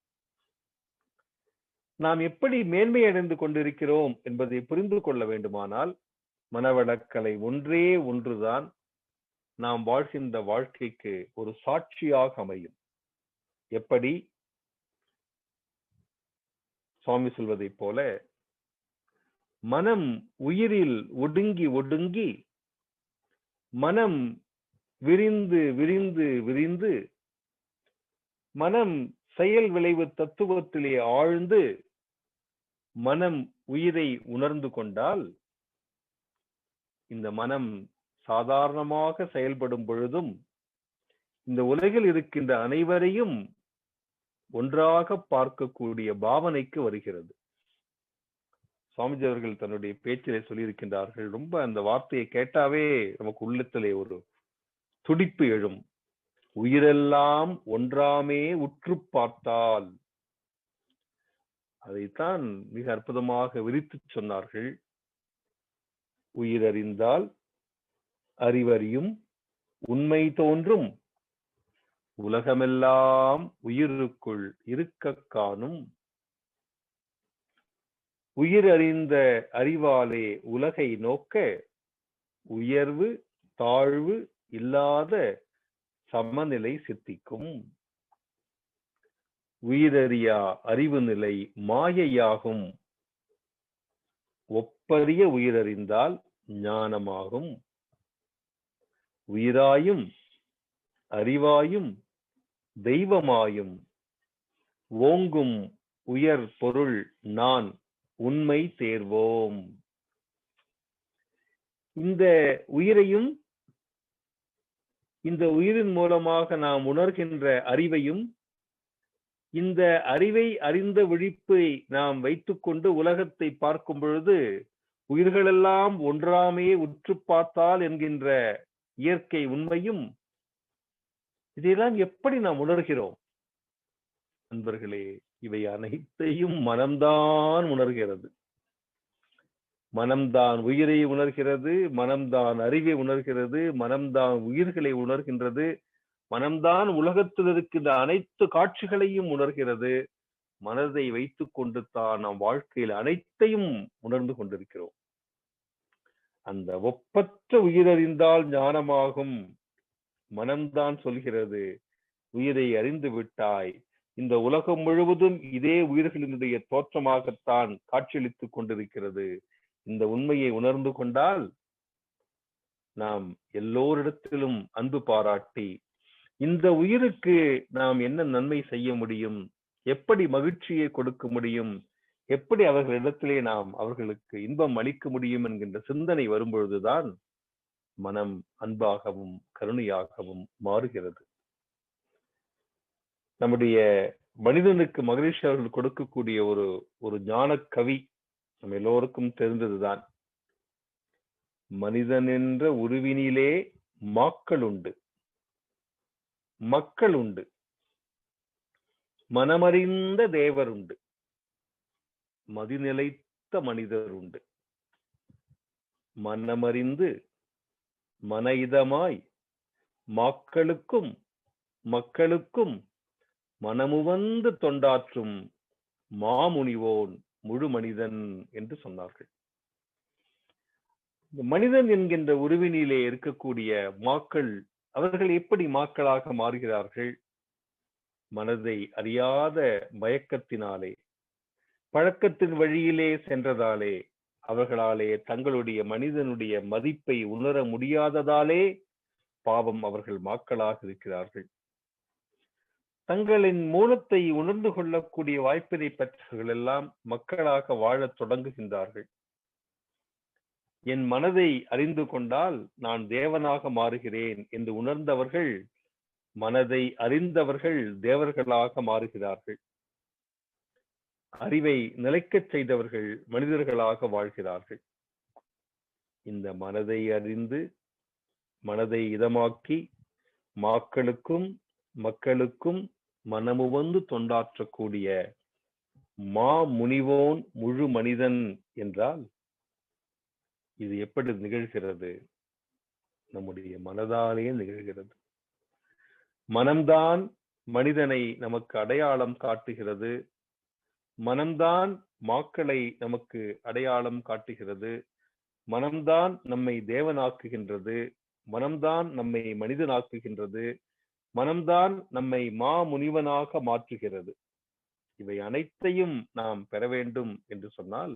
நாம் எப்படி மேன்மை அடைந்து கொண்டிருக்கிறோம் என்பதை புரிந்து கொள்ள வேண்டுமானால், மனவளக்கலை ஒன்றே ஒன்றுதான் நாம் வாழ்கின்ற வாழ்க்கைக்கு ஒரு சாட்சியாக அமையும். எப்படி? சுவாமி சொல்வதை போல, மனம் உயிரில் ஒடுங்கி ஒடுங்கி, மனம் விரிந்து விரிந்து விரிந்து, மனம் செயல் விளைவு தத்துவத்திலே ஆழ்ந்து, மனம் உயிரை உணர்ந்து கொண்டால், இந்த மனம் சாதாரணமாக செயல்படும் பொழுதும் இந்த உலகில் இருக்கின்ற அனைவரையும் ஒன்றாக பார்க்கக்கூடிய பாவனைக்கு வருகிறது. சுவாமிஜி அவர்கள் தன்னுடைய பேச்சிலே சொல்லியிருக்கின்றார்கள், ரொம்ப அந்த வார்த்தையை கேட்டாவே நமக்கு உள்ளத்திலே ஒரு துடிப்பு எழும். உயிரெல்லாம் ஒன்றாமே உற்று பார்த்தால். அதைத்தான் மிக அற்புதமாக விரித்து சொன்னார்கள். உயிரறிந்தால் அறிவறியும் உண்மை தோன்றும், உலகமெல்லாம் உயிருக்குள் இருக்க காணும். உயிர் அறிந்த அறிவாலே உலகை நோக்க, உயர்வு தாழ்வு இல்லாத சமநிலை சித்திக்கும். உயிரறியா அறிவு நிலை மாயையாகும். ஒப்பரிய உயிரறிந்தால் ஞானமாகும். உயிராயும் அறிவாயும் தெய்வமாயும் ஓங்கும் உயர் பொருள் நான் உண்மை தேர்வோம். இந்த உயிரையும் இந்த உயிரின் மூலமாக நாம் உணர்கின்ற அறிவையும் இந்த அறிவை அறிந்த விழிப்பை நாம் வைத்துக்கொண்டு உலகத்தை பார்க்கும் பொழுது உயிர்களெல்லாம் ஒன்றாமே உற்று பார்த்தால் என்கின்ற இயற்கை உண்மையும் இதையெல்லாம் எப்படி நாம் உணர்கிறோம்? நண்பர்களே, இவை அனைத்தையும் மனம்தான் உணர்கிறது. மனம்தான் உயிரை உணர்கிறது, மனம்தான் அறிவை உணர்கிறது, மனம்தான் உயிர்களை உணர்கின்றது, மனம்தான் உலகத்தில் இருக்கின்ற அனைத்து காட்சிகளையும் உணர்கிறது. மனதை வைத்துக் கொண்டு தான் நாம் வாழ்க்கையில் அனைத்தையும் உணர்ந்து கொண்டிருக்கிறோம். அந்த ஒப்பற்ற உயிரறிந்தால் ஞானமாகும். மனம்தான் சொல்கிறது, உயிரை அறிந்து விட்டாய், இந்த உலகம் முழுவதும் இதே உயிர்களினுடைய தோற்றமாகத்தான் காட்சியளித்துக் கொண்டிருக்கிறது. இந்த உண்மையை உணர்ந்து கொண்டால் நாம் எல்லோரிடத்திலும் அன்பு பாராட்டி இந்த உயிருக்கு நாம் என்ன நன்மை செய்ய முடியும், எப்படி மகிழ்ச்சியை கொடுக்க முடியும், எப்படி அவர்களிடத்திலே நாம் அவர்களுக்கு இன்பம் அளிக்க முடியும் என்கின்ற சிந்தனை வரும்பொழுதுதான் மனம் அன்பாகவும் கருணையாகவும் மாறுகிறது. நம்முடைய மனிதனுக்கு மகரிஷி அவர்கள் கொடுக்கக்கூடிய ஒரு ஞான கவி நம்ம எல்லோருக்கும் தெரிந்ததுதான். மனிதன் என்ற உருவினிலே மாக்கள் உண்டு, மக்கள் உண்டு, மனமறிந்த தேவர் உண்டு, மதிநிலைத்த மனிதர் உண்டு. மனமறிந்து மன இதமாய் மாக்களுக்கும் மக்களுக்கும் மனமுவந்து தொண்டாற்றும் மாமுனிவோன் முழு மனிதன் என்று சொன்னார்கள். மனிதன் என்கின்ற உருவினிலே இருக்கக்கூடிய மாக்கள், அவர்கள் எப்படி மாக்களாக மாறுகிறார்கள்? மனதை அறியாத மயக்கத்தினாலே, பழக்கத்தின் வழியிலே சென்றதாலே, அவர்களாலே தங்களுடைய மனிதனுடைய மதிப்பை உணர முடியாததாலே பாவம் அவர்கள் மாக்களாக இருக்கிறார்கள். தங்களின் மூலத்தை உணர்ந்து கொள்ளக்கூடிய வாய்ப்பினை பெற்றவர்கள் எல்லாம் மக்களாக வாழத் தொடங்குகின்றார்கள். என் மனதை அறிந்து கொண்டால் நான் தேவனாக மாறுகிறேன் என்று உணர்ந்தவர்கள், மனதை அறிந்தவர்கள் தேவர்களாக மாறுகிறார்கள். அறிவை நிலைக்கச் செய்தவர்கள் மனிதர்களாக வாழ்கிறார்கள். இந்த மனதை அறிந்து மனதை இதமாக்கி மாக்களுக்கும் மக்களுக்கும் மனமுவந்து தொண்டாற்றக்கூடிய மா முனிவோன் முழு மனிதன் என்றால் இது எப்படி நிகழ்கிறது? நம்முடைய மனதாலே நிகழ்கிறது. மனம்தான் மனிதனை நமக்கு அடையாளம் காட்டுகிறது. மனம்தான் மாக்களை நமக்கு அடையாளம் காட்டுகிறது. மனம்தான் நம்மை தேவனாக்குகின்றது. மனம்தான் நம்மை மனிதனாக்குகின்றது. மனம்தான் நம்மை மா முனிவனாக மாற்றுகிறது. இவை அனைத்தையும் நாம் பெற வேண்டும் என்று சொன்னால்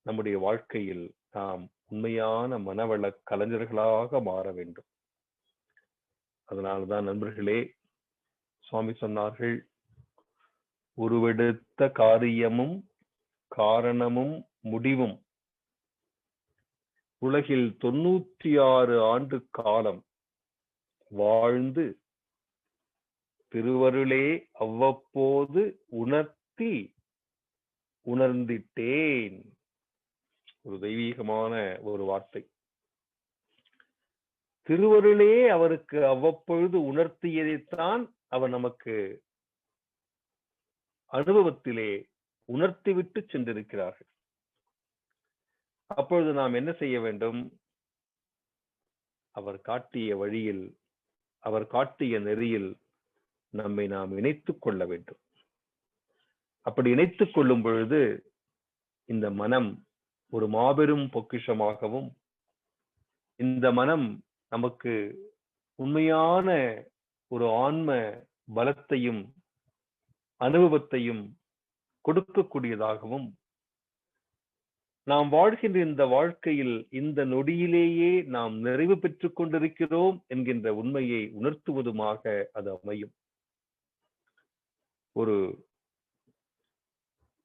நம்முடைய வாழ்க்கையில் நாம் உண்மையான மனவள கலைஞர்களாக மாற வேண்டும். அதனால்தான் நண்பர்களே, சுவாமி சொன்னார்கள், உருவெடுத்த காரியமும் காரணமும் முடிவும் உலகில் 96 ஆண்டு காலம் வாழ்ந்து திருவருளே அவ்வப்போது உணர்த்தி உணர்ந்திட்டேன். ஒரு தெய்வீகமான ஒரு வார்த்தை. திருவருளே அவருக்கு அவ்வப்பொழுது உணர்த்தியதைத்தான் அவர் நமக்கு அனுபவத்திலே உணர்த்திவிட்டு சென்றிருக்கிறார்கள். அப்பொழுது நாம் என்ன செய்ய வேண்டும்? அவர் காட்டிய வழியில், அவர் காட்டிய நெறியில் நம்மை நாம் இணைத்துக் கொள்ள வேண்டும். அப்படி இணைத்துக் கொள்ளும் பொழுது இந்த மனம் ஒரு மாபெரும் பொக்கிஷமாகவும், இந்த மனம் நமக்கு உண்மையான ஒரு ஆன்ம பலத்தையும் அனுபவத்தையும் கொடுக்கக்கூடியதாகவும், நாம் வாழ்கின்ற இந்த வாழ்க்கையில் இந்த நொடியிலேயே நாம் நிறைவு பெற்றுக் கொண்டிருக்கிறோம் என்கின்ற உண்மையை உணர்த்துவதுமாக அது அமையும். ஒரு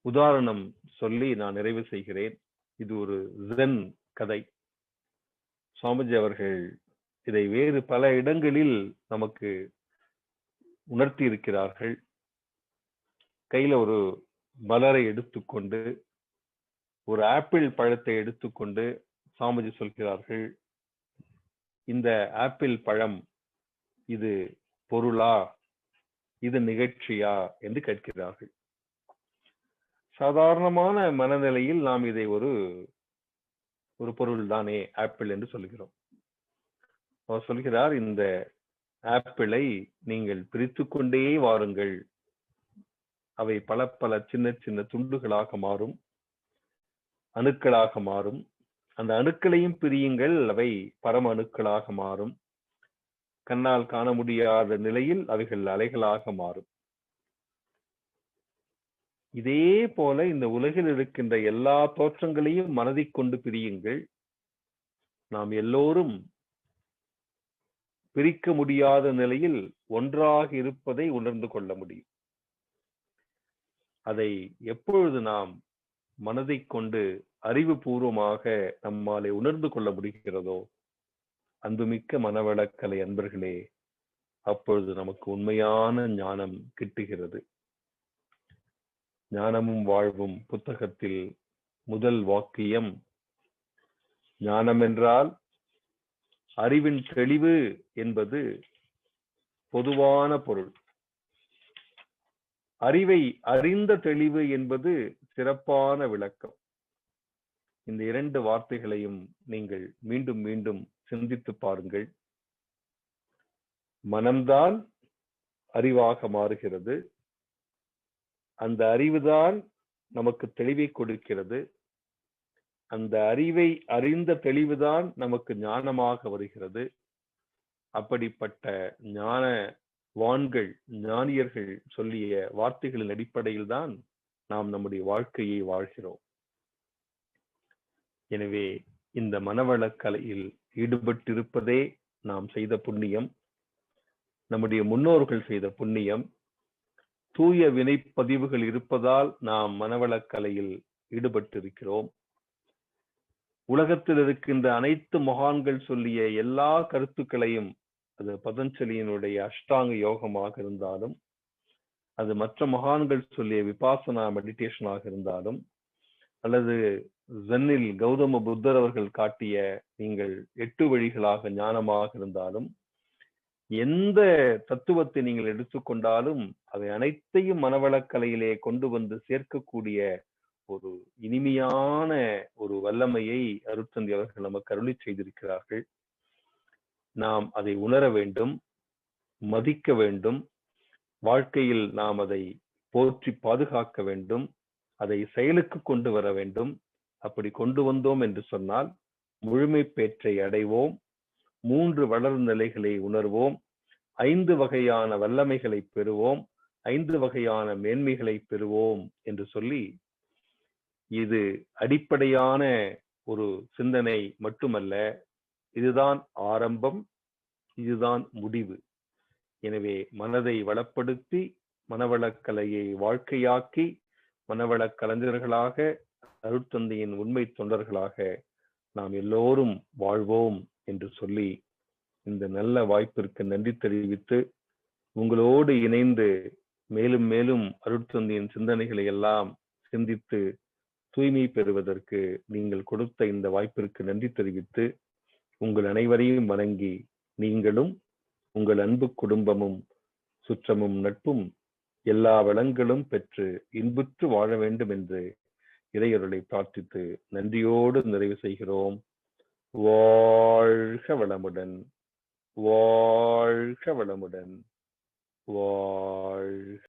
உதாரணம் சொல்லி நான் நிறைவு செய்கிறேன். இது ஒரு ஜென் கதை. சுவாமிஜி அவர்கள் இதை வேறு பல இடங்களில் நமக்கு உணர்த்தி இருக்கிறார்கள். கையில ஒரு மலரை எடுத்துக்கொண்டு, ஒரு ஆப்பிள் பழத்தை எடுத்துக்கொண்டு சாமிஜி சொல்கிறார்கள், இந்த ஆப்பிள் பழம் இது பொருளா, இது நிகழ்ச்சியா என்று கேட்கிறார்கள். சாதாரணமான மனநிலையில் நாம் இதை ஒரு பொருள் தானே ஆப்பிள் என்று சொல்கிறோம். அவர் சொல்கிறார், இந்த ஆப்பிளை நீங்கள் பிரித்து கொண்டே வாருங்கள், அவை பல பல சின்ன சின்ன துண்டுகளாக மாறும், அணுக்களாக மாறும். அந்த அணுக்களையும் பிரியுங்கள், அவை பரம அணுக்களாக மாறும். கண்ணால் காண முடியாத நிலையில் அவைகள் அலைகளாக மாறும். இதே போல இந்த உலகில் இருக்கின்ற எல்லா தோற்றங்களையும் மனதில் கொண்டு பிரியுங்கள். நாம் எல்லோரும் பிரிக்க முடியாத நிலையில் ஒன்றாக இருப்பதை உணர்ந்து கொள்ள முடியும். அதை எப்பொழுது நாம் மனதை கொண்டு அறிவுபூர்வமாக நம்மாலே உணர்ந்து கொள்ள முடிகிறதோ, அன்புமிக்க மனவளக்கலை அன்பர்களே, அப்பொழுது நமக்கு உண்மையான ஞானம் கிட்டுகிறது. ஞானமும் வாழ்வும் புத்தகத்தில் முதல் வாக்கியம், ஞானம் என்றால் அறிவின் தெளிவு என்பது பொதுவான பொருள். அறிவை அறிந்த தெளிவு என்பது சிறப்பான விளக்கம். இந்த இரண்டு வார்த்தைகளையும் நீங்கள் மீண்டும் மீண்டும் சிந்தித்து பாருங்கள். மனம்தான் அறிவாக மாறுகிறது. அந்த அறிவுதான் நமக்கு தெளிவை கொடுக்கிறது. அந்த அறிவை அறிந்த தெளிவுதான் நமக்கு ஞானமாக வருகிறது. அப்படிப்பட்ட ஞானவான்கள், ஞானியர்கள் சொல்லிய வார்த்தைகளின் அடிப்படையில் தான் நாம் நம்முடைய வாழ்க்கையை வாழ்கிறோம். எனவே இந்த மனவளக்கலையில் ஈடுபட்டிருப்பதே நாம் செய்த புண்ணியம், நம்முடைய முன்னோர்கள் செய்த புண்ணியம். தூய வினைப்பதிவுகள் இருப்பதால் நாம் மனவளக்கலையில் ஈடுபட்டிருக்கிறோம். உலகத்தில் இருக்கின்ற அனைத்து மகான்கள் சொல்லிய எல்லா கருத்துக்களையும், அது பதஞ்சலியினுடைய அஷ்டாங்க யோகமாக இருந்தாலும், அது மற்ற மகான்கள் சொல்லிய விபாசனா மெடிடேஷனாக இருந்தாலும், அல்லது ஜென்னில் கௌதம புத்தர் அவர்கள் காட்டிய நீங்கள் 8 வழிகளாக ஞானமாக இருந்தாலும், எந்த தத்துவத்தை நீங்கள் எடுத்துக்கொண்டாலும் அவை அனைத்தையும் மனவளக்கலையிலே கொண்டு வந்து சேர்க்கக்கூடிய ஒரு இனிமையான ஒரு வல்லமையை அருட்தந்தை அவர்கள் நமக்கு அருளி செய்திருக்கிறார்கள். நாம் அதை உணர வேண்டும், மதிக்க வேண்டும், வாழ்க்கையில் நாம் அதை போற்றி பாதுகாக்க வேண்டும், அதை செயலுக்கு கொண்டு வர வேண்டும். அப்படி கொண்டு வந்தோம் என்று சொன்னால் முழுமை பேற்றை அடைவோம், 3 வளர் நிலைகளை உணர்வோம், 5 வகையான வல்லமைகளை பெறுவோம், 5 வகையான மேன்மைகளை பெறுவோம் என்று சொல்லி, இது அடிப்படையான ஒரு சிந்தனை மட்டுமல்ல, இதுதான் ஆரம்பம், இதுதான் முடிவு. எனவே மனதை வளப்படுத்தி மனவளக்கலையை வாழ்க்கையாக்கி மனவளக் கலைஞர்களாக, அருட்தந்தையின் உண்மை தொண்டர்களாக நாம் எல்லோரும் வாழ்வோம் என்று சொல்லி, இந்த நல்ல வாய்ப்பிற்கு நன்றி தெரிவித்து, உங்களோடு இணைந்து மேலும் மேலும் அருட்தந்தையின் சிந்தனைகளை எல்லாம் சிந்தித்து தூய்மை பெறுவதற்கு நீங்கள் கொடுத்த இந்த வாய்ப்பிற்கு நன்றி தெரிவித்து, உங்கள் அனைவரையும் வணங்கி, நீங்களும் உங்கள் அன்பு குடும்பமும் சுற்றமும் நட்பும் எல்லா வளங்களும் பெற்று இன்புற்று வாழ வேண்டும் என்று இறையருளை பிரார்த்தித்து நன்றியோடு நிறைவு செய்கிறோம். வாழ்க வளமுடன், வாழ்க வளமுடன், வாழ்க